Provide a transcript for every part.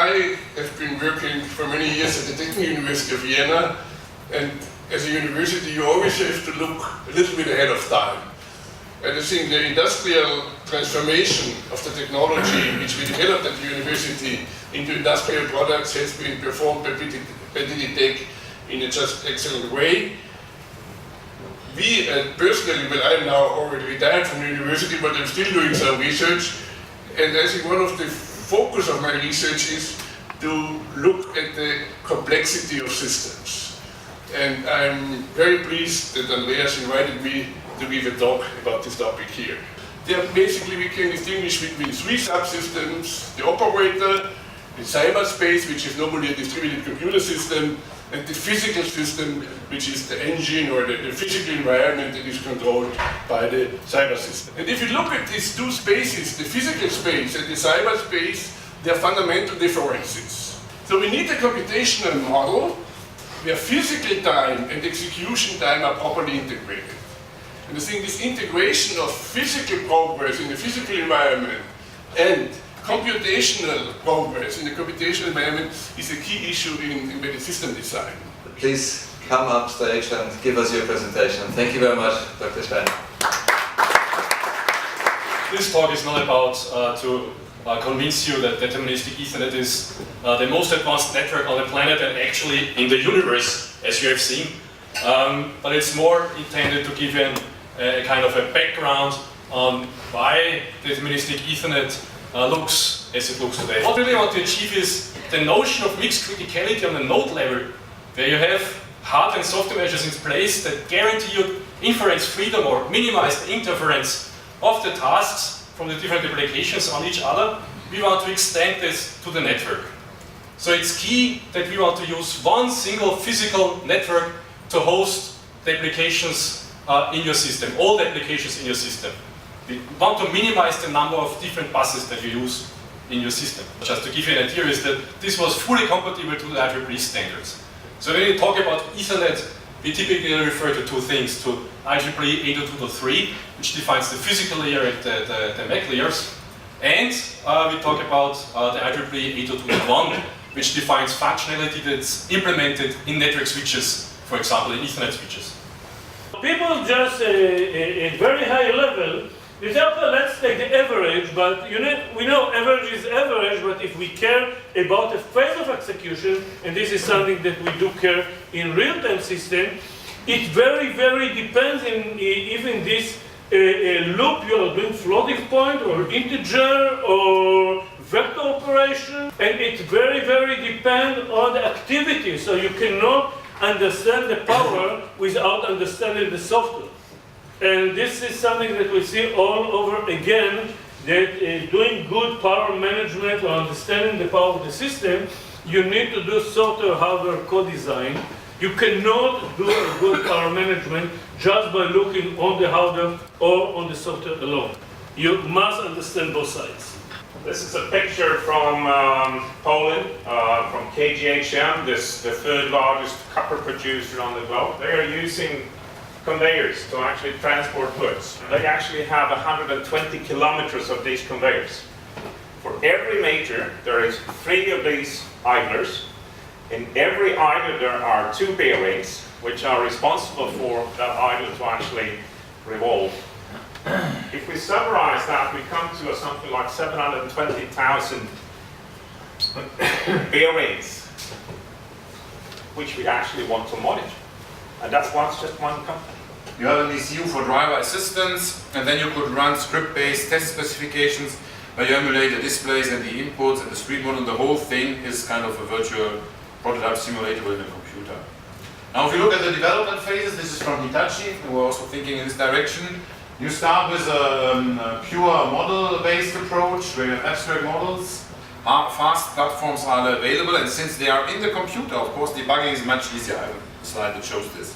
I have been working for many years at the Technical University of Vienna, and as a university you always have to look a little bit ahead of time. And I think the industrial transformation of the technology which we developed at the university into industrial products has been performed by DTTech in a just excellent way. We, personally, well, I am now already retired from the university, but I'm still doing some research, and I think one of the focus of my research is to look at the complexity of systems. And I'm very pleased that Andreas invited me to give a talk about this topic here. Basically, we can distinguish between three subsystems: the operator, the cyberspace, which is normally a distributed computer system, and the physical system, which is the engine or the physical environment that is controlled by the cyber system. And if you look at these two spaces, the physical space and the cyberspace, there are fundamental differences. So we need a computational model where physical time and execution time are properly integrated. And I think this integration of physical progress in the physical environment and computational progress in the computational environment is a key issue in embedded system design. Please come up stage and give us your presentation. Thank you very much, Dr. Stein. This talk is not about to convince you that deterministic Ethernet is the most advanced network on the planet and actually in the universe, as you have seen. But it's more intended to give you a kind of a background on why deterministic Ethernet looks as it looks today. What we really want to achieve is the notion of mixed criticality on the node level, where you have hardware and software measures in place that guarantee you inference freedom or minimize the interference of the tasks from the different applications on each other. We want to extend this to the network. So it's key that we want to use one single physical network to host the applications in your system, all the applications in your system. We want to minimize the number of different buses that you use in your system. Just to give you an idea is that this was fully compatible to the IEEE standards. So when we talk about Ethernet, we typically refer to two things, to IEEE 802.3, which defines the physical layer and the MAC layers, and we talk about the IEEE 802.1, which defines functionality that's implemented in network switches, for example in Ethernet switches. People just at very high level, they say, okay, let's take the average, but we know average is average, but if we care about the phase of execution, and this is something that we do care in real-time system, it very, very depends in even this loop you are doing floating point or integer or vector operation, and it very, very depends on the activity, so you cannot understand the power without understanding the software. And this is something that we see all over again, that doing good power management or understanding the power of the system, you need to do software hardware co-design. You cannot do a good power management just by looking on the hardware or on the software alone. You must understand both sides. This is a picture from Poland, from KGHM, the third largest copper producer on the globe. They are using conveyors to actually transport goods. They actually have 120 kilometers of these conveyors. For every meter, there is 3 of these idlers. In every idler, there are 2 bearings, which are responsible for that idler to actually revolve. If we summarize that, we come to something like 720,000 bearings, which we actually want to monitor. And that's just one company. You have an ECU for driver assistance, and then you could run script-based test specifications where you emulate the displays and the inputs and the screen model. The whole thing is kind of a virtual prototype simulator in a computer. Now if you look at the development phases, this is from Hitachi, and we're also thinking in this direction. You start with a pure model-based approach where you have abstract models. Fast platforms are available, and since they are in the computer, of course, debugging is much easier. I have a slide that shows this.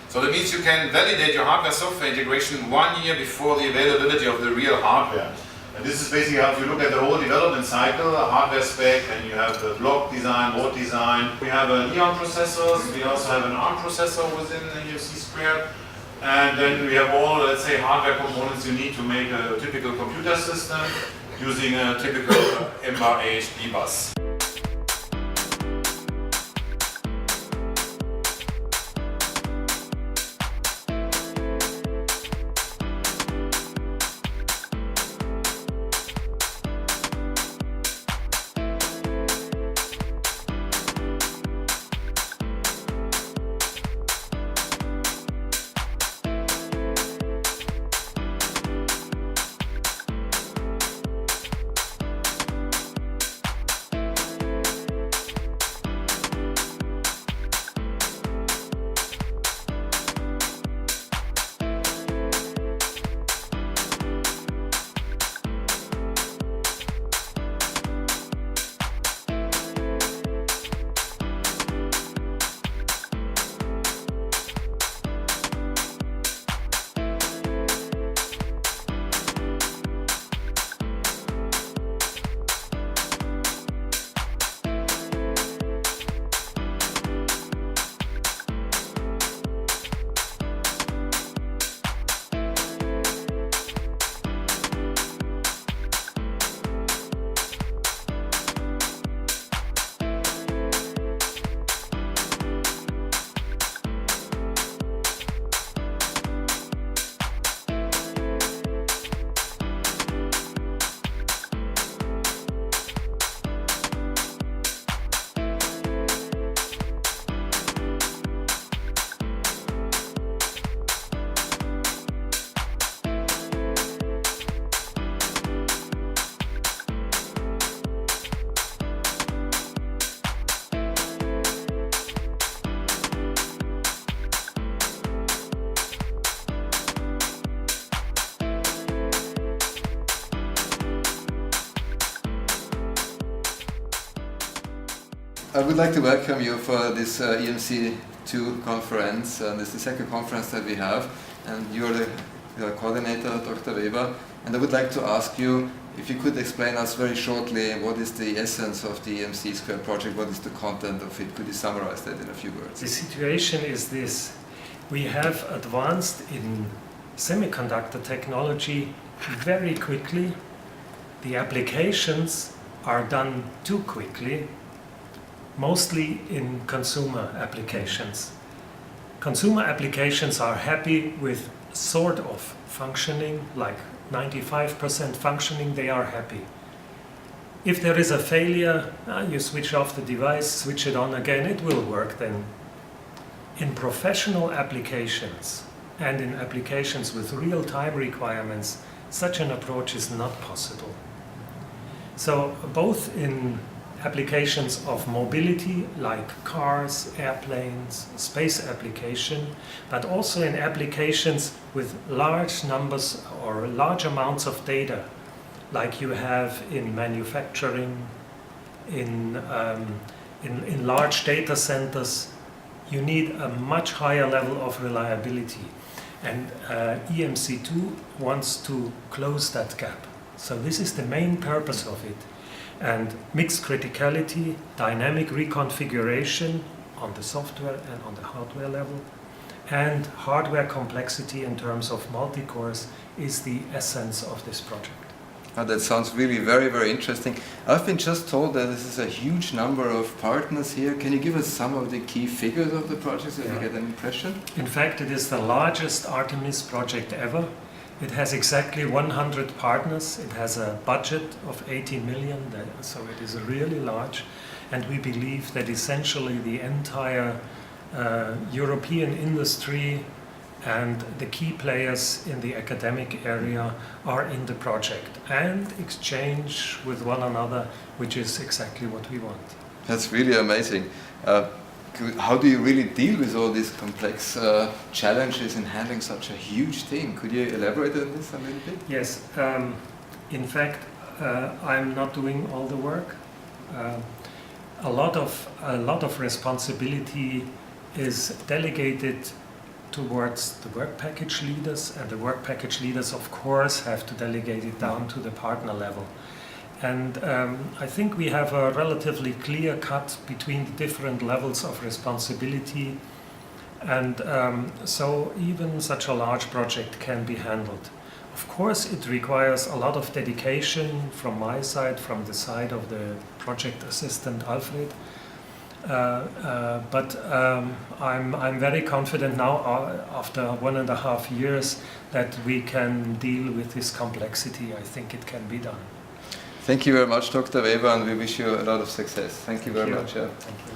So that means you can validate your hardware-software integration 1 year before the availability of the real hardware. And this is basically how, if you look at the whole development cycle, a hardware spec, and you have the block design, board design. We have Neon processors, we also have an ARM processor within the EMC squared. And then we have all, let's say, hardware components you need to make a typical computer system using a typical MBA AHB bus. I would like to welcome you for this EMC2 conference. This is the second conference that we have, and you're the coordinator, Dr. Weber. And I would like to ask you if you could explain us very shortly what is the essence of the EMC2 project, what is the content of it. Could you summarize that in a few words? The situation is this. We have advanced in semiconductor technology very quickly. The applications are done too quickly, mostly in consumer applications. Consumer applications are happy with sort of functioning, like 95% functioning, they are happy. If there is a failure, you switch off the device, switch it on again, it will work then. In professional applications and in applications with real-time requirements, such an approach is not possible. So both in applications of mobility like cars, airplanes, space application, but also in applications with large numbers or large amounts of data, like you have in manufacturing, in large data centers, you need a much higher level of reliability. And EMC2 wants to close that gap. So this is the main purpose of it. And mixed criticality, dynamic reconfiguration on the software and on the hardware level, and hardware complexity in terms of multi-cores is the essence of this project. Oh, that sounds really very, very interesting. I've been just told that this is a huge number of partners here. Can you give us some of the key figures of the project so we get an impression? In fact, it is the largest Artemis project ever. It has exactly 100 partners. It has a budget of 80 million, so it is really large. And we believe that essentially the entire European industry and the key players in the academic area are in the project and exchange with one another, which is exactly what we want. That's really amazing. How do you really deal with all these complex challenges in handling such a huge thing? Could you elaborate on this a little bit? Yes. In fact, I'm not doing all the work. A lot of responsibility is delegated towards the work package leaders, and the work package leaders, of course, have to delegate it down to the partner level. And I think we have a relatively clear cut between the different levels of responsibility, and so even such a large project can be handled. Of course, it requires a lot of dedication from my side, from the side of the project assistant Alfred. But I'm very confident now, after 1.5 years, that we can deal with this complexity. I think it can be done. Thank you very much, Dr. Weber, and we wish you a lot of success. Thank you very much. Thank you.